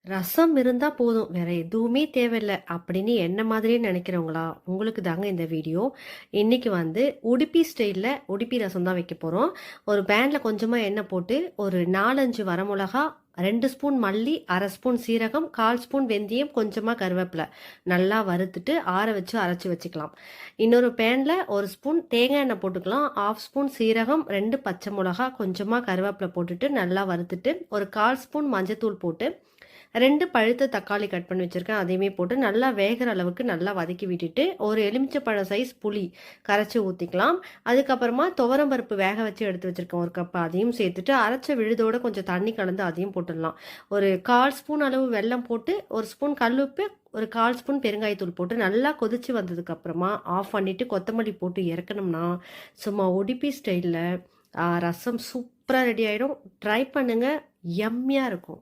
ரசம் இருந்தா போதும். வேற எதுவுமே தேவையில்ல அப்படின்னு என்ன மாதிரியே நினைக்கிறவங்களா? உங்களுக்கு தாங்க இந்த வீடியோ. இன்னைக்கு வந்து உடுப்பி ஸ்டைல்ல உடுப்பி ரசம் தான் வைக்க போறோம். ஒரு பேன்ல கொஞ்சமா எண்ணெய் போட்டு ஒரு 4, 5 வரமிளகா, 2 ஸ்பூன் மல்லி, 1/2 ஸ்பூன் சீரகம், 1/4 ஸ்பூன் வெந்தயம், கொஞ்சமா கருவேப்பிலை நல்லா வறுத்துட்டு ஆற வச்சு அரைச்சு வச்சுக்கலாம். இன்னொரு பேன்ல 1 ஸ்பூன் தேங்காய் எண்ணெய் போட்டுக்கலாம். 1/2 ஸ்பூன் சீரகம், 2 பச்சை மிளகா, கொஞ்சமா கருவேப்பிலை போட்டுட்டு நல்லா வறுத்துட்டு ஒரு 1/4 ஸ்பூன் மஞ்சத்தூள் போட்டு 2 பழுத்த தக்காளி கட் பண்ணி வச்சிருக்கேன். அதையுமே போட்டு நல்லா வேகிற அளவுக்கு நல்லா வதக்கி விட்டுட்டு, ஒரு எலுமிச்சப்பழம் சைஸ் புளி கரைச்சு ஊத்திக்கலாம். அதுக்கப்புறமா துவரம் பருப்பு வேக வச்சு எடுத்து வச்சிருக்கேன் 1 கப். அதையும் சேர்த்துட்டு அரைச்ச விழுதோட கொஞ்சம் தண்ணி கலந்து அதையும் போட்டுடலாம். ஒரு 1/4 ஸ்பூன் அளவு வெல்லம் போட்டு, 1 ஸ்பூன் கல்லுப்பு, ஒரு 1/4 ஸ்பூன் பெருங்காயத்தூள் போட்டு நல்லா கொதிச்சு வந்ததுக்கு அப்புறமா ஆஃப் பண்ணிட்டு கொத்தமல்லி போட்டு இறக்கணும்னா சும்மா உடுப்பி ஸ்டைல்ல ரசம் சூப்பரா ரெடி ஆயிடும். ட்ரை பண்ணுங்க. யம்மியா இருக்கும்.